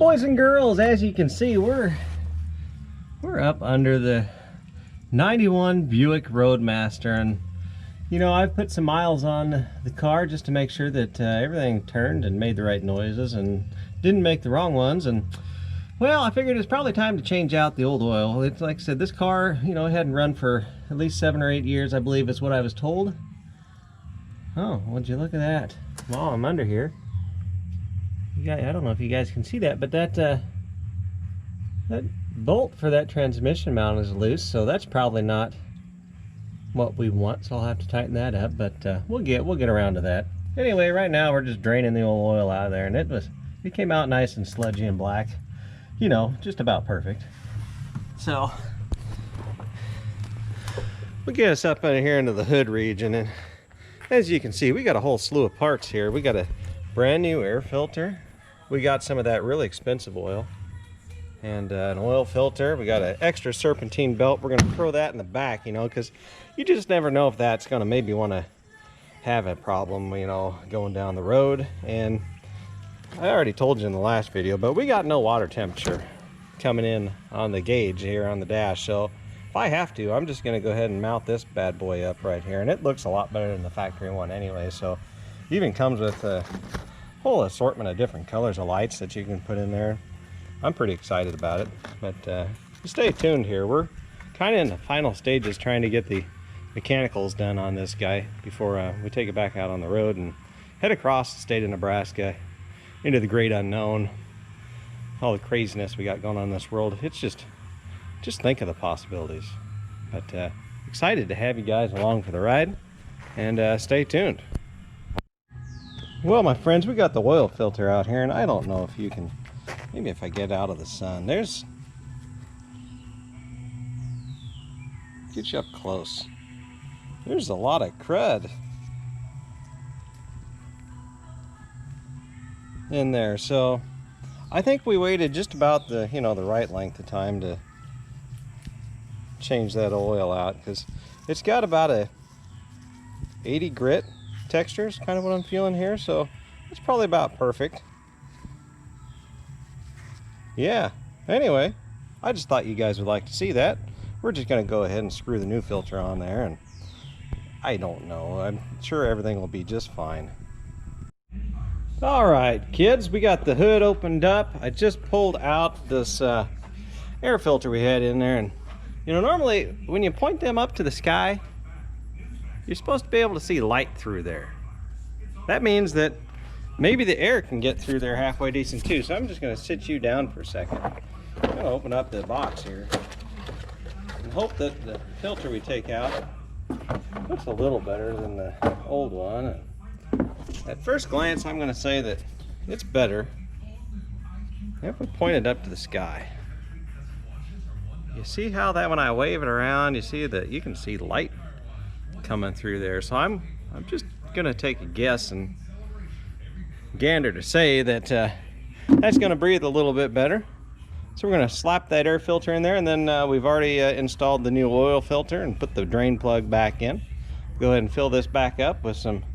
Boys and girls, as you can see, we're up under the 91 Buick Roadmaster, and you know, I've put some miles on the car just to make sure that everything turned and made the right noises and didn't make the wrong ones. And well, I figured it's probably time to change out the old oil. It's like I said, this car, you know, it hadn't run for at least 7 or 8 years, I believe is what I was told. Oh, would you look at that? Well, I'm under here. You guys, I don't know if you guys can see that, but that bolt for that transmission mount is loose, so that's probably not what we want, so I'll have to tighten that up, but we'll get around to that. Anyway, right now we're just draining the old oil out of there, and it came out nice and sludgy and black. You know, just about perfect. So we'll get us up in here into the hood region, and as you can see, we got a whole slew of parts here. We got a brand new air filter. We got some of that really expensive oil, and an oil filter. We got an extra serpentine belt. We're gonna throw that in the back, you know, because you just never know if that's gonna maybe want to have a problem, you know, going down the road. And I already told you in the last video, but we got no water temperature coming in on the gauge here on the dash. So if I have to, I'm just gonna go ahead and mount this bad boy up right here, and it looks a lot better than the factory one anyway. So it even comes with a whole assortment of different colors of lights that you can put in there. I'm pretty excited about it, but stay tuned here. We're kind of in the final stages trying to get the mechanicals done on this guy before we take it back out on the road and head across the state of Nebraska into the great unknown. All the craziness we got going on in this world. It's just think of the possibilities. But excited to have you guys along for the ride, and stay tuned. Well, my friends, we got the oil filter out here, and I don't know if you can, maybe if I get out of the sun, get you up close. There's a lot of crud in there. So I think we waited just about the, you know, the right length of time to change that oil out, because it's got about a 80 grit texture is kind of what I'm feeling here, so it's probably about perfect. Yeah, anyway, I just thought you guys would like to see that. We're just going to go ahead and screw the new filter on there, and I don't know, I'm sure everything will be just fine. Alright kids, we got the hood opened up. I just pulled out this air filter we had in there, and you know, normally when you point them up to the sky, you're supposed to be able to see light through there. That means that maybe the air can get through there halfway decent too. So I'm just going to sit you down for a second. I'm going to open up the box here and hope that the filter we take out looks a little better than the old one. At first glance, I'm going to say that it's better if we point it up to the sky. You see how that when I wave it around, you see that you can see light coming through there. So I'm just gonna take a guess and gander to say that that's gonna breathe a little bit better. So we're gonna slap that air filter in there, and then we've already installed the new oil filter and put the drain plug back in. Go ahead and fill this back up with some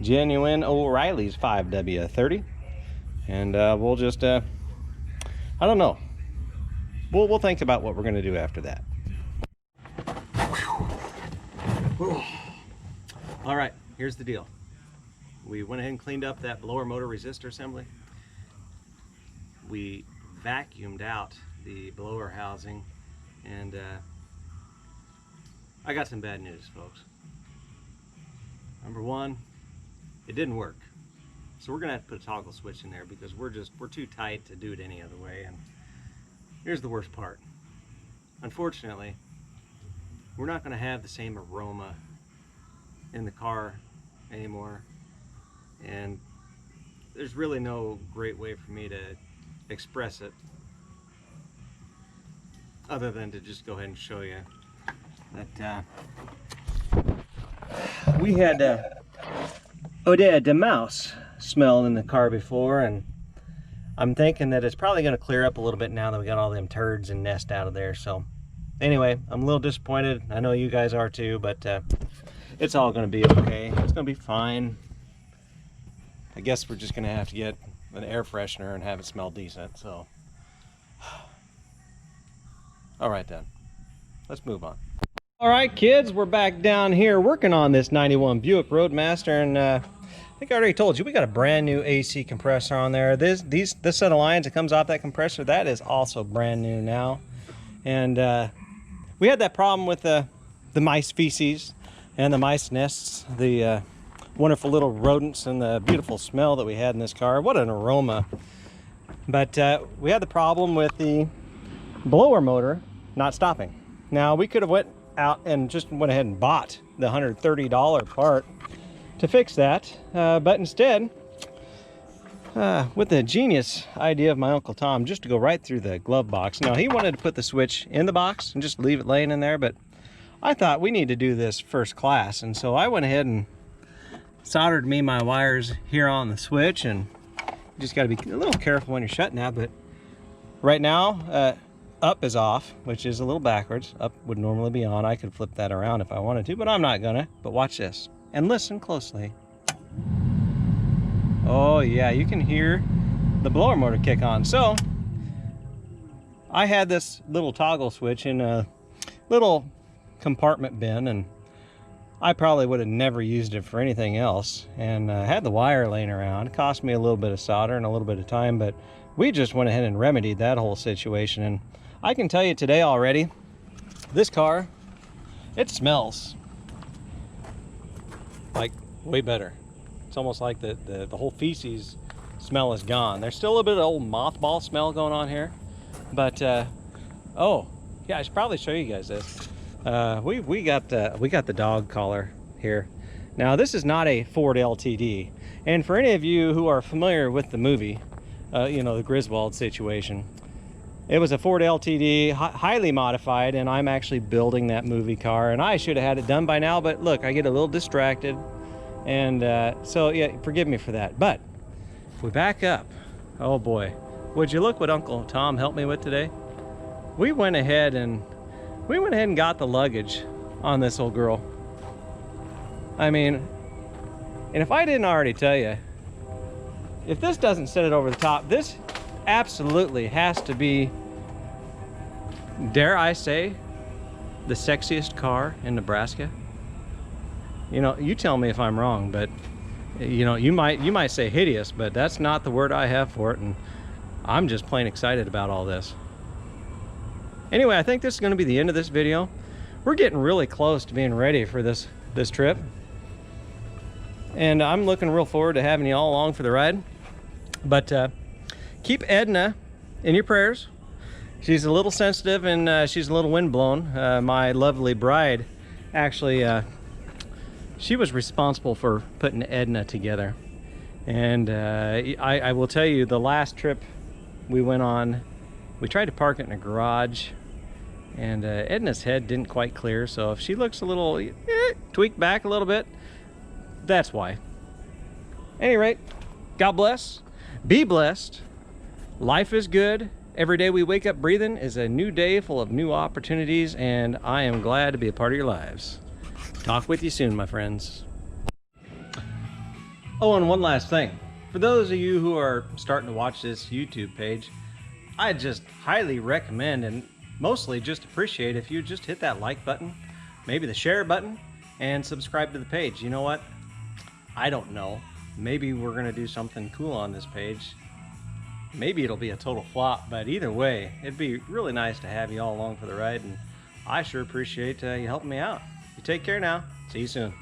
genuine O'Reilly's 5W30, and we'll just I don't know, we'll think about what we're gonna do after that. All right, here's the deal. We went ahead and cleaned up that blower motor resistor assembly. We vacuumed out the blower housing, and I got some bad news, folks. Number one, it didn't work. So we're gonna have to put a toggle switch in there because we're too tight to do it any other way. And here's the worst part. Unfortunately, we're not gonna have the same aroma in the car anymore, and there's really no great way for me to express it other than to just go ahead and show you that we had the mouse smell in the car before, and I'm thinking that it's probably going to clear up a little bit now that we got all them turds and nest out of there. So anyway, I'm a little disappointed. I know you guys are too, but it's all going to be okay. It's going to be fine. I guess we're just going to have to get an air freshener and have it smell decent. So, all right then, let's move on. All right, kids, we're back down here working on this 91 Buick Roadmaster, and I think I already told you we got a brand new AC compressor on there. This set of lines that comes off that compressor, that is also brand new now. And we had that problem with the mice feces and the mice nests, the wonderful little rodents, and the beautiful smell that we had in this car. What an aroma. But we had the problem with the blower motor not stopping. Now, we could have went out and just went ahead and bought the $130 part to fix that, but instead, with the genius idea of my Uncle Tom, just to go right through the glove box. Now, he wanted to put the switch in the box and just leave it laying in there, but I thought we need to do this first class, and so I went ahead and soldered me my wires here on the switch, and you just got to be a little careful when you're shutting that. But right now, up is off, which is a little backwards. Up would normally be on. I could flip that around if I wanted to, but I'm not gonna. But watch this and listen closely. Oh yeah, you can hear the blower motor kick on. So I had this little toggle switch in a little compartment bin, and I probably would have never used it for anything else, and had the wire laying around. It cost me a little bit of solder and a little bit of time, but we just went ahead and remedied that whole situation. And I can tell you today already, this car, it smells like way better. It's almost like the whole feces smell is gone. There's still a little bit of old mothball smell going on here, but oh yeah, I should probably show you guys this. We got the dog collar here. Now, this is not a Ford LTD, and for any of you who are familiar with the movie, you know, the Griswold situation, it was a Ford LTD, highly modified, and I'm actually building that movie car, and I should have had it done by now, but look, I get a little distracted, and so yeah, forgive me for that. But if we back up, oh boy, would you look what Uncle Tom helped me with today? We went ahead and got the luggage on this old girl. I mean, and if I didn't already tell you, if this doesn't set it over the top, this absolutely has to be, dare I say, the sexiest car in Nebraska. You know, you tell me if I'm wrong, but you know, you might say hideous, but that's not the word I have for it, and I'm just plain excited about all this. Anyway, I think this is going to be the end of this video. We're getting really close to being ready for this trip, and I'm looking real forward to having you all along for the ride. But keep Edna in your prayers. She's a little sensitive, and she's a little windblown. My lovely bride, actually, she was responsible for putting Edna together. And I will tell you, the last trip we went on, we tried to park it in a garage, and Edna's head didn't quite clear, so if she looks a little tweaked back a little bit, that's why. At any rate, God bless, be blessed, life is good. Every day we wake up breathing is a new day full of new opportunities, and I am glad to be a part of your lives. Talk with you soon, my friends. Oh, and one last thing. For those of you who are starting to watch this YouTube page, I just highly recommend and mostly just appreciate if you just hit that like button, maybe the share button, and subscribe to the page. You know what? I don't know. Maybe we're going to do something cool on this page. Maybe it'll be a total flop, but either way, it'd be really nice to have you all along for the ride, and I sure appreciate you helping me out. You take care now. See you soon.